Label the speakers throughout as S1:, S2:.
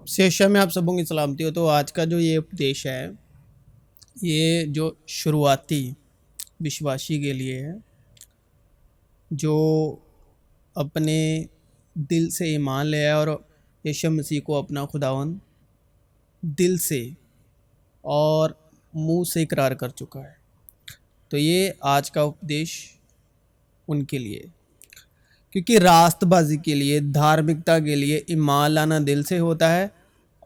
S1: शेषा में आप सबों की सलामती हो। तो आज का जो ये उपदेश है, ये जो शुरुआती विश्वासी के लिए है, जो अपने दिल से ईमान ले आया और यीशु मसीह को अपना खुदावन दिल से और मुंह से इकरार कर चुका है। तो ये आज का उपदेश उनके लिए, क्योंकि रास्तबाजी के लिए, धार्मिकता के लिए ईमान लाना दिल से होता है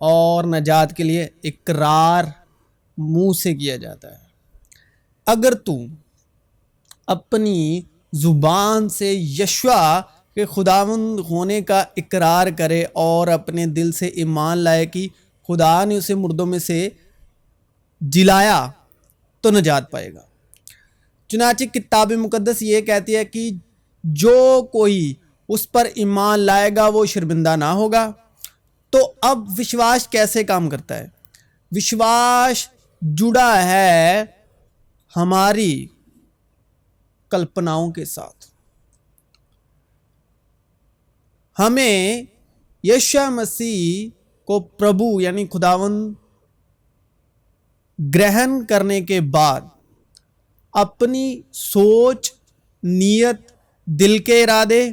S1: और नजात के लिए इकरार मुंह से किया जाता है। अगर तू अपनी ज़ुबान से यशवा के खुदावंद होने का इकरार करे और अपने दिल से ईमान लाए कि खुदा ने उसे मुर्दों में से जिलाया, तो नजात पाएगा। चुनांचे किताब मुकद्दस ये कहती है कि जो कोई उस पर ईमान लाएगा वो शर्मिंदा ना होगा। तो अब विश्वास कैसे काम करता है? विश्वास जुड़ा है हमारी कल्पनाओं के साथ। हमें यीशु मसीह को प्रभु यानी खुदावंद ग्रहण करने के बाद अपनी सोच, नीयत, दिल के इरादे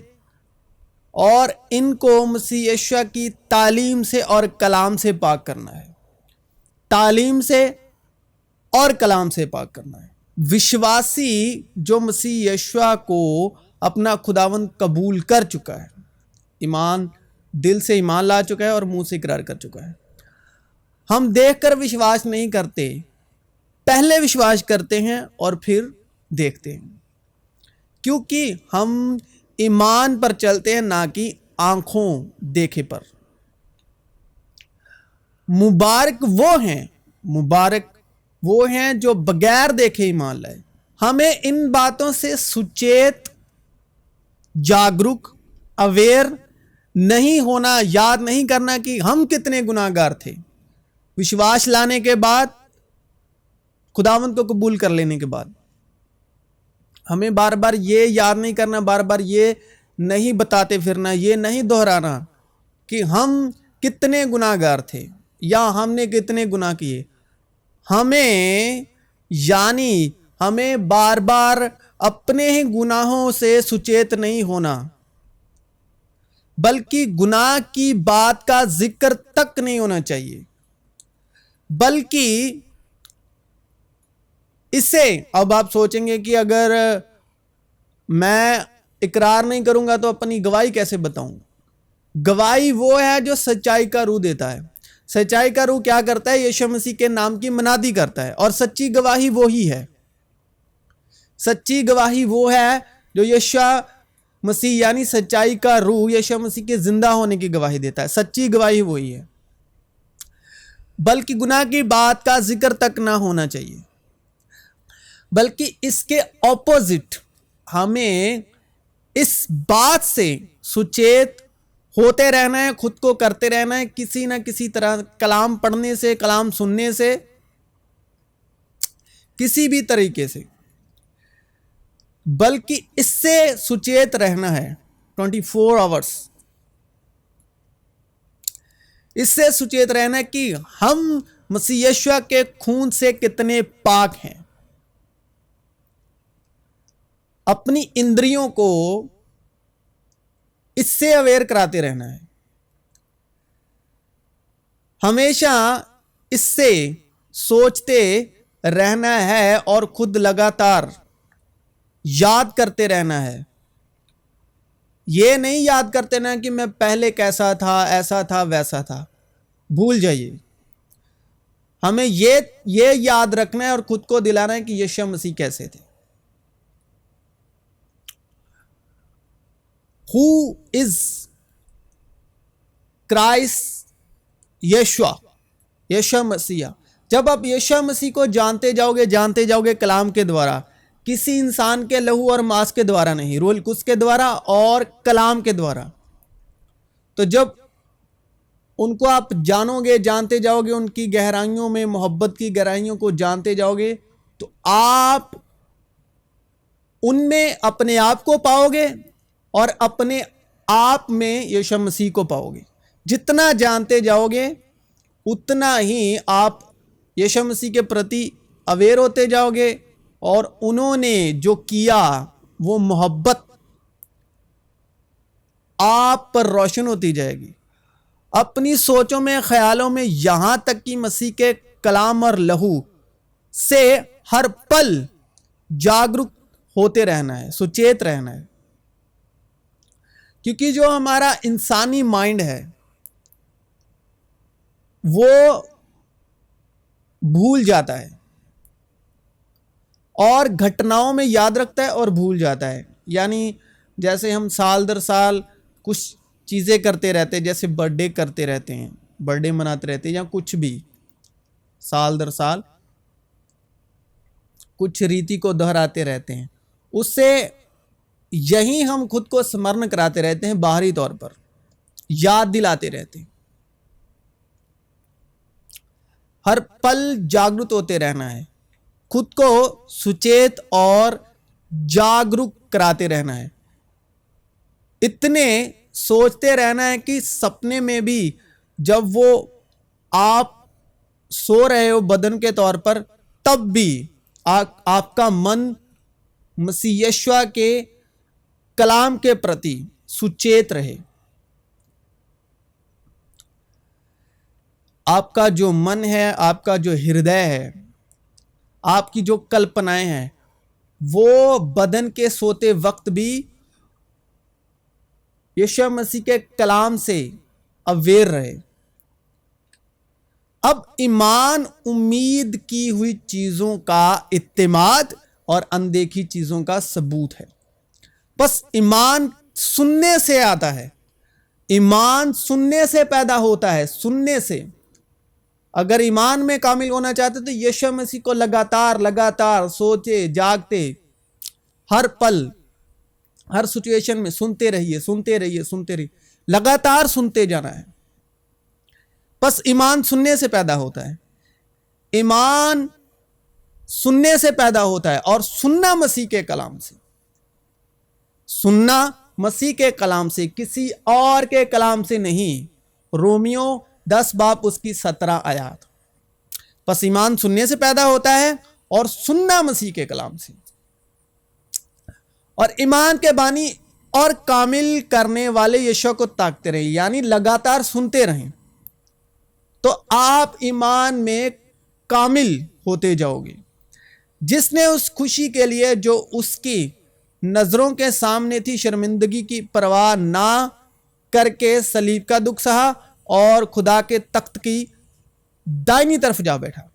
S1: और इनको मसीह यीशु की तालीम से और कलाम से पाक करना है। तालीम से और कलाम से पाक करना है। विश्वासी जो मसीह यीशु को अपना खुदावंद कबूल कर चुका है, ईमान दिल से ईमान ला चुका है और मुंह से इकरार कर चुका है। हम देखकर विश्वास नहीं करते, पहले विश्वास करते हैं और फिर देखते हैं, क्योंकि हम ईमान पर चलते हैं ना कि आंखों देखे पर। मुबारक वो हैं जो बगैर देखे ईमान लाए। हमें इन बातों से सुचेत, जागरूक, अवेयर नहीं होना, याद नहीं करना कि हम कितने गुनाहगार थे। विश्वास लाने के बाद, खुदावंद को कबूल कर लेने के बाद, हमें बार बार ये याद नहीं करना, बार बार ये नहीं बताते फिरना, ये नहीं दोहराना कि हम कितने गुनाहगार थे या हमने कितने गुनाह किए। हमें बार बार अपने ही गुनाहों से सुचेत नहीं होना, बल्कि गुनाह की बात का जिक्र तक नहीं होना चाहिए। बल्कि इससे अब आप सोचेंगे कि अगर मैं इकरार नहीं करूंगा तो अपनी गवाही कैसे बताऊं? गवाही वो है जो सच्चाई का रूह देता है। सच्चाई का रूह क्या करता है? यीशु मसीह के नाम की मनादी करता है। और सच्ची गवाही वो ही है। सच्ची गवाही वो है जो यीशु मसीह यानी सच्चाई का रूह यीशु मसीह के जिंदा होने की गवाही देता है। सच्ची गवाही वही है। बल्कि गुनाह की बात का जिक्र तक ना होना चाहिए, बल्कि इसके ऑपोजिट हमें इस बात से सुचेत होते रहना है, खुद को करते रहना है, किसी ना किसी तरह कलाम पढ़ने से, कलाम सुनने से, किसी भी तरीके से, बल्कि इससे सुचेत रहना है 24 आवर्स। इससे सुचेत रहना है कि हम मसीह यीशु के खून से कितने पाक हैं। अपनी इंद्रियों को इससे अवेयर कराते रहना है। हमेशा इससे सोचते रहना है और खुद लगातार याद करते रहना है। ये नहीं याद करते ना कि मैं पहले कैसा था, ऐसा था, वैसा था। भूल जाइए। हमें ये याद रखना है और खुद को दिलाना है कि यीशु मसीह कैसे थे। Who is Christ? यीशु मसीह। जब आप यीशु मसीह को जानते जाओगे कलाम के द्वारा, किसी इंसान के लहू और मांस के द्वारा नहीं, रूह कुद्स के द्वारा और कलाम के द्वारा। तो जब उनको आप जानते जाओगे, उनकी गहराइयों में, मोहब्बत की गहराइयों को जानते जाओगे, तो आप उनमें अपने आप को पाओगे और अपने आप में यीशु मसीह को पाओगे। जितना जानते जाओगे उतना ही आप यीशु मसीह के प्रति अवेयर होते जाओगे, और उन्होंने जो किया वो मोहब्बत आप पर रोशन होती जाएगी। अपनी सोचों में, ख्यालों में, यहां तक कि मसीह के कलाम और लहू से हर पल जागरूक होते रहना है, सुचेत रहना है। क्योंकि जो हमारा इंसानी माइंड है वो भूल जाता है और घटनाओं में याद रखता है और भूल जाता है। यानी जैसे हम साल दर साल कुछ चीज़ें करते रहते हैं, जैसे बर्थडे करते रहते हैं, बर्थडे मनाते रहते हैं, या कुछ भी साल दर साल कुछ रीति को दोहराते रहते हैं, उससे यही हम खुद को स्मरण कराते रहते हैं, बाहरी तौर पर याद दिलाते रहते हैं। हर पल जागरूक होते रहना है, खुद को सुचेत और जागरूक कराते रहना है। इतने सोचते रहना है कि सपने में भी जब वो आप सो रहे हो बदन के तौर पर, तब भी आपका मन मसीह यीशु के कलाम के प्रति सुचेत रहे। आपका जो मन है, आपका जो हृदय है, आपकी जो कल्पनाएं हैं, वो बदन के सोते वक्त भी यीशु मसीह के कलाम से अवेयर रहे। अब ईमान उम्मीद की हुई चीजों का इत्तेमाद और अनदेखी चीजों का सबूत है। बस ईमान सुनने से आता है, ईमान सुनने से पैदा होता है, सुनने से। अगर ईमान में कामिल होना चाहते तो यीशु मसीह को लगातार सोचे जागते, हर पल हर सिचुएशन में सुनते रहिए, लगातार सुनते जाना है। बस ईमान सुनने से पैदा होता है, ईमान सुनने से पैदा होता है, और सुनना मसीह के कलाम से, सुनना मसीह के कलाम से, किसी और के कलाम से नहीं। रोमियो 10 बाब उसकी 17 आयत। बस ईमान सुनने से पैदा होता है और सुनना मसीह के कलाम से। और ईमान के बानी और कामिल करने वाले यीशु को ताकते रहें, यानी लगातार सुनते रहें, तो आप ईमान में कामिल होते जाओगे। जिसने उस खुशी के लिए जो उसकी नजरों के सामने थी, शर्मिंदगी की परवाह ना करके सलीब का दुख सहा और खुदा के तख्त की दाहिनी तरफ जा बैठा।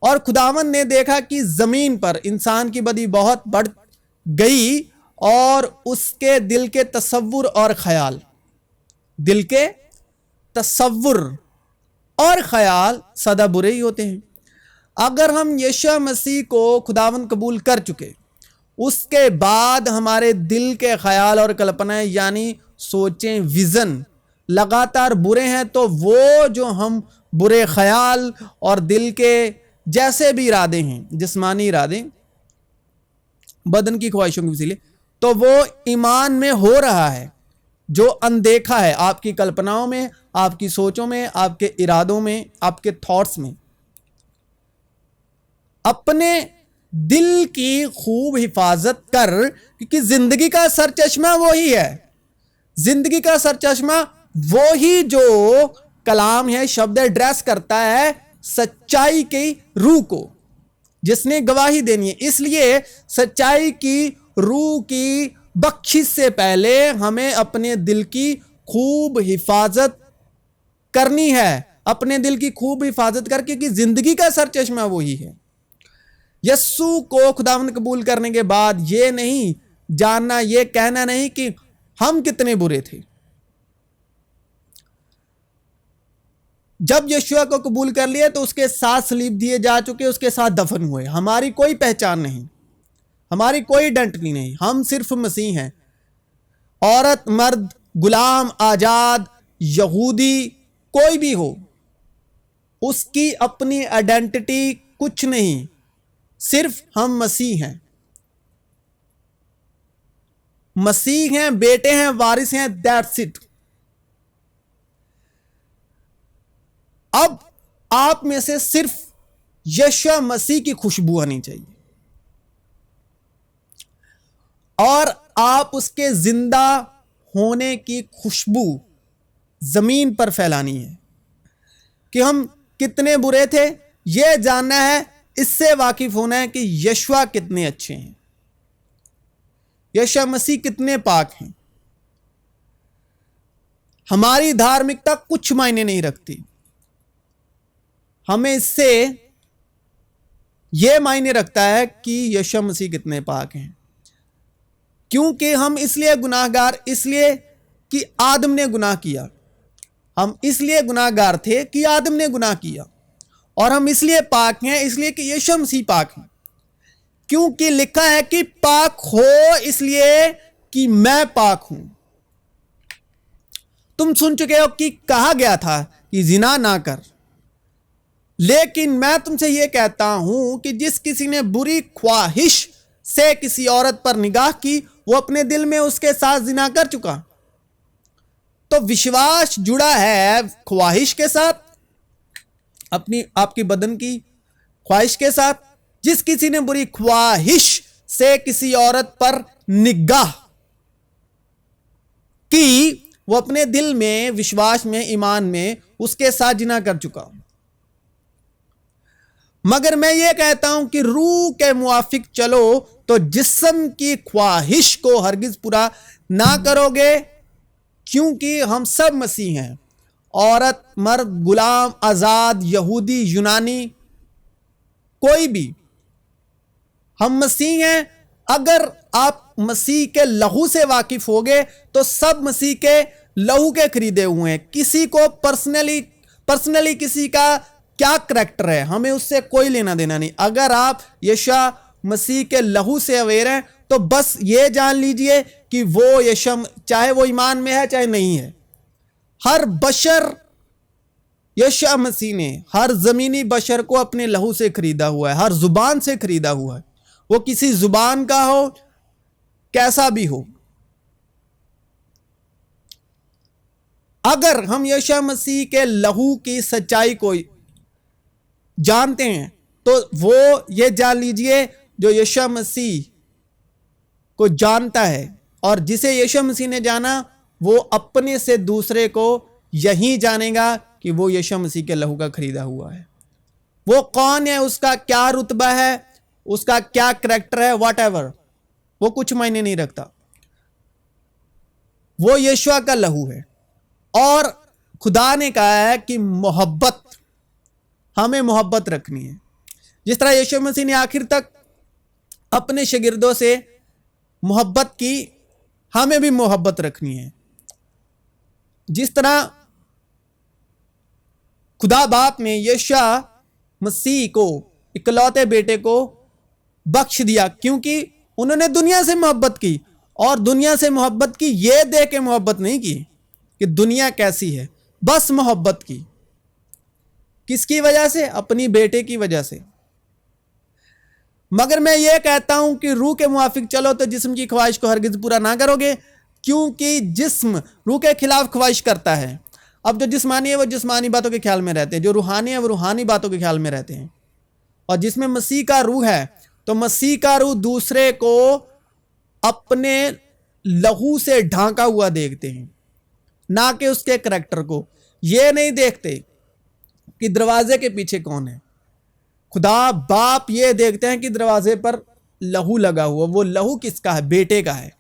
S1: और खुदावन ने देखा कि जमीन पर इंसान की बदी बहुत बढ़ गई और उसके दिल के तसव्वुर और ख्याल, दिल के तसव्वुर और ख्याल सदा बुरे ही होते हैं। अगर हम यीशु मसीह को खुदावन कबूल कर चुके, उसके बाद हमारे दिल के ख्याल और कल्पनाएं यानी सोचें, विजन लगातार बुरे हैं, तो वो जो हम बुरे ख्याल और दिल के जैसे भी इरादे हैं, जिस्मानी इरादे, बदन की ख्वाहिशों के वसीले, तो वो ईमान में हो रहा है जो अनदेखा है आपकी कल्पनाओं में, आपकी सोचों में, आपके इरादों में, आपके थॉट्स में। अपने दिल की खूब हिफाजत कर, क्योंकि जिंदगी का सरचश्मा वही है, जिंदगी का सरचश्मा वही जो कलाम है, शब्द एड्रेस करता है सच्चाई की रूह को, जिसने गवाही देनी है। इसलिए सच्चाई की रूह की बख्शिश से पहले हमें अपने दिल की खूब हिफाजत करनी है, अपने दिल की खूब हिफाजत करके, कि जिंदगी का सरचश्मा वही है। यस्सु को खुदावंद कबूल करने के बाद ये नहीं जानना, ये कहना नहीं कि हम कितने बुरे थे। जब यीशु को कबूल कर लिया तो उसके साथ सलीब दिए जा चुके, उसके साथ दफन हुए। हमारी कोई पहचान नहीं, हमारी कोई आइडेंटिटी नहीं, हम सिर्फ मसीह हैं। औरत, मर्द, गुलाम, आजाद, यहूदी, कोई भी हो, उसकी अपनी आइडेंटिटी कुछ नहीं, सिर्फ हम मसीह हैं, मसीह हैं, बेटे हैं, वारिस हैं, दैट्स इट। अब आप में से सिर्फ यीशु मसीह की खुशबू आनी चाहिए और आप उसके जिंदा होने की खुशबू जमीन पर फैलानी है। कि हम कितने बुरे थे यह जानना है, इससे वाकिफ होना है कि यीशु कितने अच्छे हैं, यीशु मसीह कितने पाक हैं। हमारी धार्मिकता कुछ मायने नहीं रखती, हमें इससे यह मायने रखता है कि यीशु मसीह कितने पाक हैं। क्योंकि हम इसलिए गुनाहगार, इसलिए कि आदम ने गुनाह किया। हम इसलिए गुनाहगार थे कि आदम ने गुनाह किया, और हम इसलिए पाक हैं इसलिए कि यीशु मसीह पाक हैं। क्योंकि लिखा है कि पाक हो इसलिए कि मैं पाक हूं। तुम सुन चुके हो कि कहा गया था कि जिना ना कर, लेकिन मैं तुमसे यह कहता हूं कि जिस किसी ने बुरी ख्वाहिश से किसी औरत पर निगाह की, वो अपने दिल में उसके साथ जिना कर चुका। तो विश्वास जुड़ा है ख्वाहिश के साथ, आपकी बदन की ख्वाहिश के साथ। जिस किसी ने बुरी ख्वाहिश से किसी औरत पर निगाह की, वो अपने दिल में, विश्वास में, ईमान में उसके साथ जिना कर चुका। मगर मैं ये कहता हूं कि रूह के मुआफिक चलो तो जिस्म की ख्वाहिश को हरगिज पूरा ना करोगे। क्योंकि हम सब मसीह हैं, औरत, मर्द, गुलाम, आजाद, यहूदी, यूनानी, कोई भी, हम मसीह हैं। अगर आप मसीह के लहू से वाकिफ होगे तो सब मसीह के लहू के खरीदे हुए हैं। किसी को पर्सनली किसी का क्या करैक्टर है, हमें उससे कोई लेना देना नहीं। अगर आप यीशु मसीह के लहू से अवेयर हैं तो बस ये जान लीजिए कि वो यीशु, चाहे वो ईमान में है चाहे नहीं है, हर बशर, यीशु मसीह ने हर जमीनी बशर को अपने लहू से खरीदा हुआ है, हर जुबान से खरीदा हुआ है। वो किसी जुबान का हो, कैसा भी हो। अगर हम यीशु मसीह के लहू की सच्चाई को जानते हैं तो वो ये जान लीजिए, जो यीशु मसीह को जानता है और जिसे यीशु मसीह ने जाना, वो अपने से दूसरे को यही जानेगा कि वो यीशु मसीह के लहू का खरीदा हुआ है। वो कौन है, उसका क्या रुतबा है, उसका क्या करैक्टर है, व्हाटएवर, वो कुछ मायने नहीं रखता। वो यीशु का लहू है। और खुदा ने कहा है कि मोहब्बत, हमें मोहब्बत रखनी है। जिस तरह यीशु मसीह ने आखिर तक अपने शागिर्दों से मोहब्बत की, हमें भी मोहब्बत रखनी है। जिस तरह खुदा बाप ने यीशु मसीह को, इकलौते बेटे को बख्श दिया, क्योंकि उन्होंने दुनिया से मोहब्बत की। और दुनिया से मोहब्बत की ये देख के मोहब्बत नहीं की कि दुनिया कैसी है, बस मोहब्बत की। किसकी वजह से? अपनी बेटे की वजह से। मगर मैं ये कहता हूं कि रूह के मुआफिक चलो तो जिस्म की ख्वाहिश को हरगिज पूरा ना करोगे, क्योंकि जिस्म रूह के खिलाफ ख्वाहिश करता है। अब जो जिस्मानी है वो जिस्मानी बातों के ख्याल में रहते हैं, जो रूहानी है वो रूहानी बातों के ख्याल में रहते हैं। और जिसमें मसीह का रूह है, तो मसीह का रूह दूसरे को अपने लहू से ढांका हुआ देखते हैं, ना कि उसके करैक्टर को। ये नहीं देखते कि दरवाजे के पीछे कौन है। खुदा बाप ये देखते हैं कि दरवाजे पर लहू लगा हुआ, वो लहू किसका है? बेटे का है।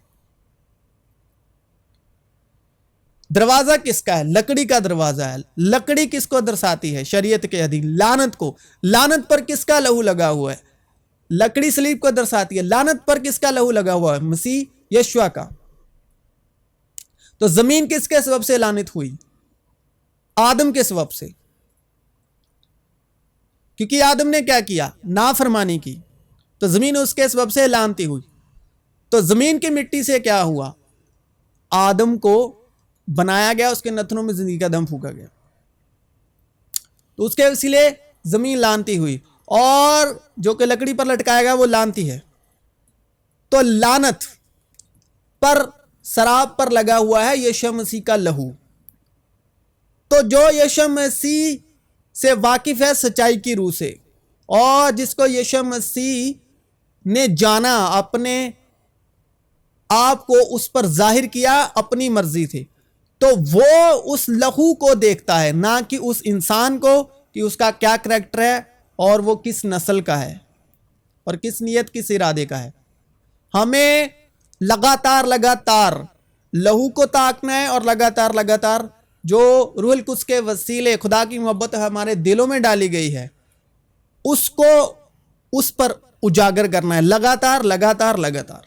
S1: दरवाजा किसका है? लकड़ी का दरवाजा है। लकड़ी किसको दर्शाती है? शरीयत के अधीन लानत को। लानत पर किसका लहू लगा हुआ है? लकड़ी सलीब को दर्शाती है। लानत पर किसका लहू लगा हुआ है? मसीह यीशु का। तो जमीन किसके सबब से लानत हुई? आदम के सबब से। क्योंकि आदम ने क्या किया? नाफरमानी की, तो जमीन उसके सबब से लानती हुई। तो जमीन की मिट्टी से क्या हुआ? आदम को बनाया गया, उसके नथनों में जिंदगी का दम फूका गया, तो उसके वसीले जमीन लानती हुई। और जो कि लकड़ी पर लटकाया गया वो लानती है। तो लानत पर, शराब पर लगा हुआ है यीशु मसीह का लहू। तो जो यीशु मसीह से वाकिफ है, सच्चाई की रूह से, और जिसको यीशु मसीह ने जाना, अपने आप को उस पर जाहिर किया अपनी मर्जी से, तो वो उस लहू को देखता है, ना कि उस इंसान को कि उसका क्या करैक्टर है और वो किस नस्ल का है और किस नियत किस इरादे का है। हमें लगातार लगातार लहू को ताकना है और लगातार लगातार जो रूहुल कुद्स के वसीले खुदा की मोहब्बत हमारे दिलों में डाली गई है उसको उस पर उजागर करना है, लगातार लगातार लगातार।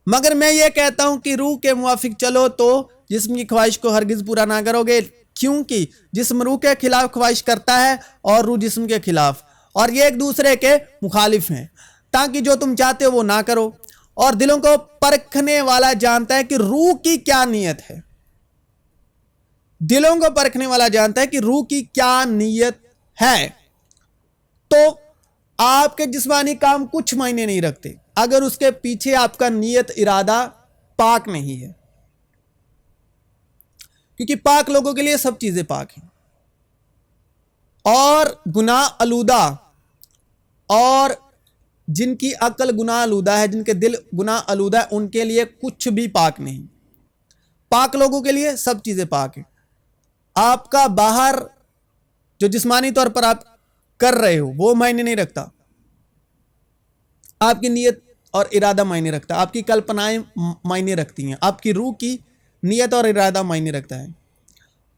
S1: मगर मैं ये कहता हूं कि रूह के मुवाफिक चलो तो जिस्म की ख्वाहिश को हरगिज पूरा ना करोगे, क्योंकि जिस्म रूह के खिलाफ ख्वाहिश करता है और रूह जिस्म के खिलाफ, और ये एक दूसरे के मुखालिफ हैं, ताकि जो तुम चाहते हो वो ना करो। और दिलों को परखने वाला जानता है कि रूह की क्या नीयत है। दिलों को परखने वाला जानता है कि रूह की क्या नीयत है। तो आपके जिस्मानी काम कुछ मायने नहीं रखते अगर उसके पीछे आपका नीयत इरादा पाक नहीं है, क्योंकि पाक लोगों के लिए सब चीजें पाक हैं, और गुनाह आलूदा और जिनकी अकल गुनाह आलूदा है, जिनके दिल गुनाह आलूदा है, उनके लिए कुछ भी पाक नहीं। पाक लोगों के लिए सब चीजें पाक हैं। आपका बाहर जो जिस्मानी तौर पर आप कर रहे हो वो मायने नहीं रखता, आपकी नीयत और इरादा मायने रखता है, आपकी कल्पनाएं मायने रखती हैं, आपकी रूह की नीयत और इरादा मायने रखता है।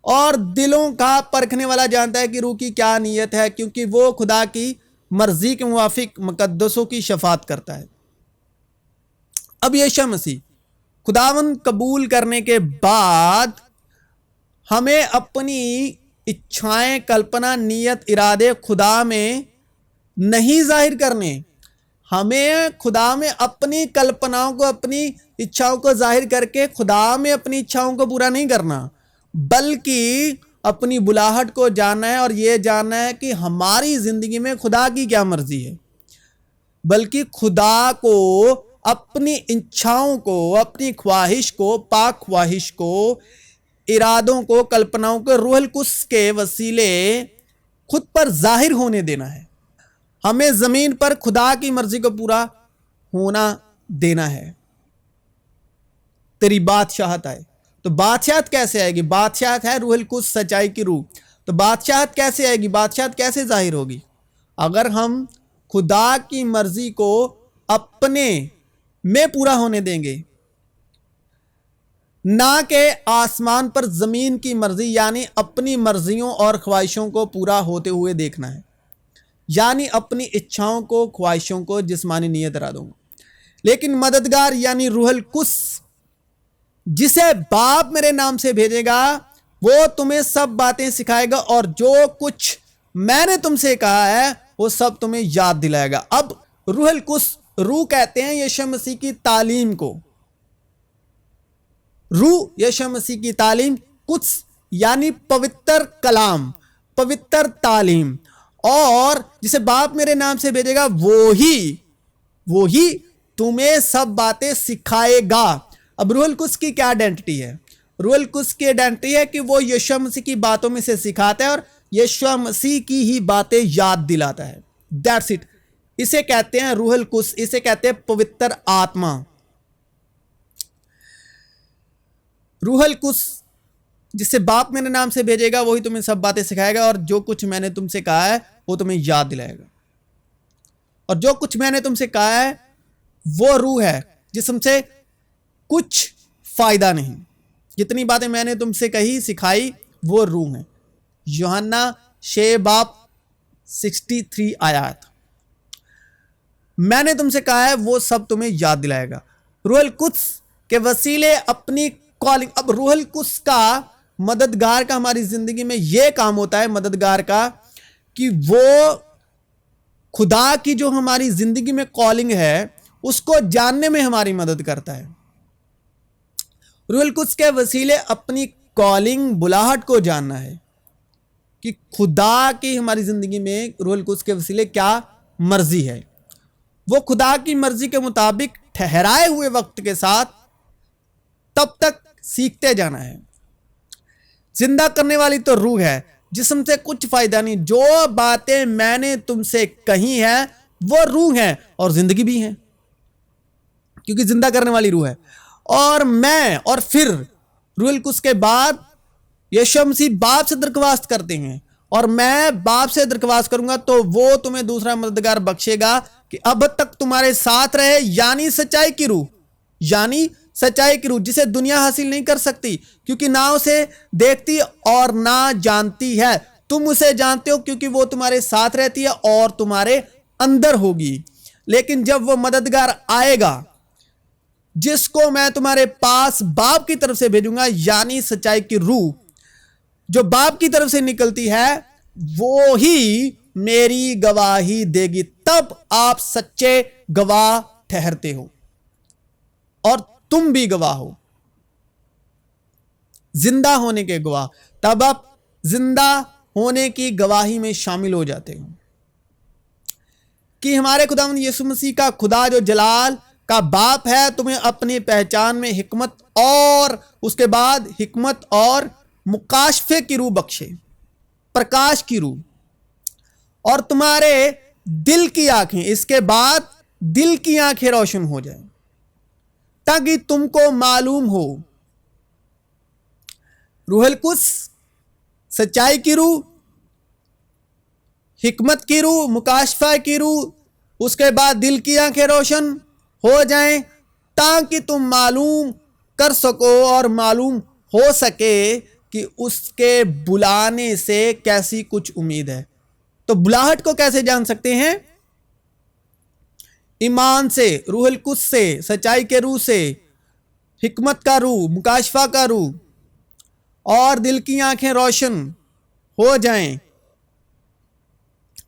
S1: और दिलों का परखने वाला जानता है कि रूह की क्या नीयत है, क्योंकि वो खुदा की मर्जी के मुवाफिक मुकद्दसों की शफात करता है। अब यीशु मसीह खुदावंद कबूल करने के बाद हमें अपनी इच्छाएं, कल्पना, नीयत, इरादे खुदा में नहीं जाहिर करने। हमें खुदा में अपनी कल्पनाओं को, अपनी इच्छाओं को जाहिर करके खुदा में अपनी इच्छाओं को पूरा नहीं करना, बल्कि अपनी बुलाहट को जानना है और यह जानना है कि हमारी जिंदगी में खुदा की क्या मर्जी है। बल्कि खुदा को अपनी इच्छाओं को, अपनी ख्वाहिश को, पाक ख्वाहिश को, इरादों को, कल्पनाओं को रूहुल कुद्स के वसीले खुद पर जाहिर होने देना है। हमें जमीन पर खुदा की मर्जी को पूरा होना देना है। तेरी बादशाहत आए। तो बादशाहत कैसे आएगी? बादशाहत है रूहुल कुद्स, सच्चाई की रूह। तो बादशाहत कैसे आएगी? बादशाहत कैसे जाहिर होगी? अगर हम खुदा की मर्जी को अपने में पूरा होने देंगे, ना के आसमान पर जमीन की मर्जी, यानी अपनी मर्जियों और ख्वाहिशों को पूरा होते हुए देखना है, यानी अपनी इच्छाओं को, ख्वाहिशों को, जिस्मानी नीयत इरादों को। लेकिन मददगार यानी रूहुल कुद्स, जिसे बाप मेरे नाम से भेजेगा, वो तुम्हें सब बातें सिखाएगा और जो कुछ मैंने तुमसे कहा है वो सब तुम्हें याद दिलाएगा। अब रूहुल कुद्स, रूह कहते हैं यीशु मसीह की तालीम को। रूह यीशु मसीह की तालीम, कुद्स यानी पवित्र कलाम, पवित्र तालीम, और जिसे बाप मेरे नाम से भेजेगा वो ही तुम्हें सब बातें सिखाएगा। अब रूहुल कुद्स की क्या आइडेंटिटी है? रूहुल कुद्स की आइडेंटिटी है कि वो यीशु मसीह की बातों में से सिखाता है और यीशु मसीह की ही बातें याद दिलाता है। That's it. इसे कहते हैं रूहुल कुद्स, इसे कहते हैं पवित्र आत्मा। रूहुल कुद्स, जिससे बाप मेरे नाम से भेजेगा, वही तुम्हें सब बातें सिखाएगा और जो कुछ मैंने तुमसे कहा है वो तुम्हें याद दिलाएगा। और जो कुछ मैंने तुमसे कहा है वो रूह है, जिससे कुछ फायदा नहीं। जितनी बातें मैंने तुमसे कही, सिखाई, वो रूह है। यूहन्ना 6 बाब 63 आयत। मैंने तुमसे कहा है वो सब तुम्हें याद दिलाएगा। रूहुल कुद्स के वसीले अपनी कॉलिंग। अब रूहुल कुद्स का, मददगार का हमारी जिंदगी में यह काम होता है, मददगार का, कि वो खुदा की जो हमारी जिंदगी में कॉलिंग है उसको जानने में हमारी मदद करता है। रूहुल कुद्स के वसीले अपनी कॉलिंग, बुलाहट को जानना है कि खुदा की हमारी जिंदगी में रूहुल कुद्स के वसीले क्या मर्जी है। वो खुदा की मर्जी के मुताबिक ठहराए हुए वक्त के साथ तब तक सीखते जाना है जिंदा करने वाली तो रूह है, जिस्म से कुछ फायदा नहीं। जो बातें मैंने तुमसे कही है वो रूह है और जिंदगी भी है, क्योंकि जिंदा करने वाली रूह है। और फिर रूहुल कुद्स के बाद यीशु मसीह बाप से दरख्वास्त करते हैं, और मैं बाप से दरख्वास्त करूंगा तो वो तुम्हें दूसरा मददगार बख्शेगा कि अब तक तुम्हारे साथ रहे, यानी सच्चाई की रूह, यानी सच्चाई की रूह, जिसे दुनिया हासिल नहीं कर सकती क्योंकि ना उसे देखती और ना जानती है। तुम उसे जानते हो क्योंकि वो तुम्हारे साथ रहती है और तुम्हारे अंदर होगी। लेकिन जब वो मददगार आएगा, जिसको मैं तुम्हारे पास बाप की तरफ से भेजूंगा, यानी सच्चाई की रूह जो बाप की तरफ से निकलती है, वो ही मेरी गवाही देगी। तब आप सच्चे गवाह ठहरते हो और तुम भी गवाह हो, जिंदा होने के गवाह। तब आप जिंदा होने की गवाही में शामिल हो जाते हो कि हमारे खुदावंद यीशु मसीह का खुदा जो जलाल का बाप है, तुम्हें अपनी पहचान में हिकमत और उसके बाद हिकमत और मुकाशफे की रूह बख्शे, प्रकाश की रूह, और तुम्हारे दिल की आंखें, इसके बाद दिल की आंखें रोशन हो जाए, ताकि तुमको मालूम हो। रूहुल कुद्स सच्चाई की रूह, हिकमत की रूह, मुकाशफा की रूह, उसके बाद दिल की आंखें रोशन हो जाएं, ताकि तुम मालूम कर सको और मालूम हो सके कि उसके बुलाने से कैसी कुछ उम्मीद है। तो बुलाहट को कैसे जान सकते हैं? ईमान से, रूहुल कुद्स से, सच्चाई के रूह से, हिकमत का रूह, मुकाशफा का रूह, और दिल की आंखें रोशन हो जाएं,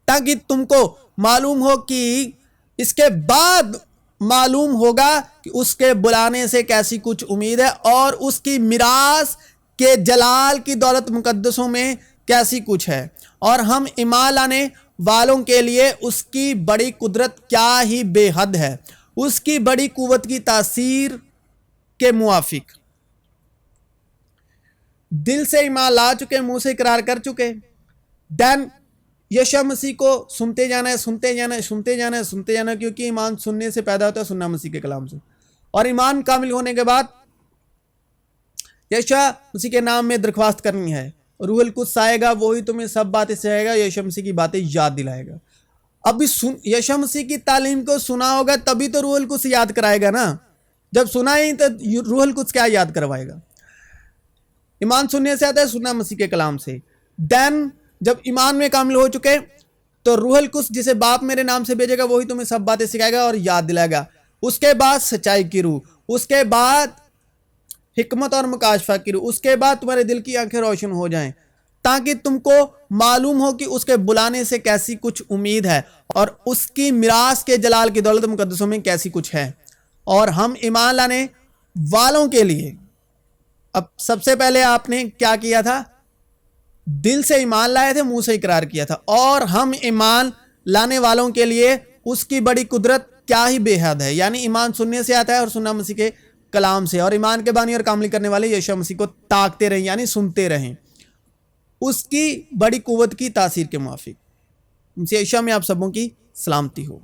S1: ताकि तुमको मालूम हो कि इसके बाद मालूम होगा कि उसके बुलाने से कैसी कुछ उम्मीद है और उसकी मिरास के जलाल की दौलत मुकद्दसों में कैसी कुछ है, और हम ईमान लाने वालों के लिए उसकी बड़ी कुदरत क्या ही बेहद है, उसकी बड़ी कुव्वत की तासीर के मुआफिक। दिल से ईमान ला चुके, मुंह से इकरार कर चुके, देन यीशु मसीह को सुनते जाना है, सुनते जाना है, सुनते जाना है, सुनते जाना है, क्योंकि ईमान सुनने से पैदा होता है, सुनना मसीह के कलाम से। और ईमान कामिल होने के बाद यीशु मसीह के नाम में दरख्वास्त करनी है, रूहुल कुद्स आएगा, वही तुम्हें सब बातें सिखाएगा, यीशु मसीह की बातें याद दिलाएगा। अभी यीशु मसीह की तालीम को सुना होगा तभी तो रूहुल कुद्स याद कराएगा ना। जब सुना ही तो रूहुल कुद्स क्या याद करवाएगा? ईमान सुनने से आता है, सुनना मसीह के कलाम से। देन जब ईमान में कामिल हो चुके तो रूहुल कुद्स जिसे बाप मेरे नाम से भेजेगा, वही तुम्हें सब बातें सिखाएगा और याद दिलाएगा। उसके बाद सच्चाई की रूह, उसके बाद हिकमत और मुकाशफा की रूह, उसके बाद तुम्हारे दिल की आंखें रोशन हो जाएं, ताकि तुमको मालूम हो कि उसके बुलाने से कैसी कुछ उम्मीद है और उसकी मिरास के जलाल की दौलत मुकद्दसों में कैसी कुछ है। और हम ईमान लाने वालों के लिए, अब सबसे पहले आपने क्या किया था? दिल से ईमान लाए थे, मुंह से इकरार किया था। और हम ईमान लाने वालों के लिए उसकी बड़ी कुदरत क्या ही बेहद है, यानी ईमान सुनने से आता है और सुनना मसीह के कलाम से। और ईमान के बानी और कामिल करने वाले यीशु मसीह को ताकते रहें, यानी सुनते रहें, उसकी बड़ी कुव्वत की तासीर के मुआफिक। यीशु में आप सबों की सलामती हो।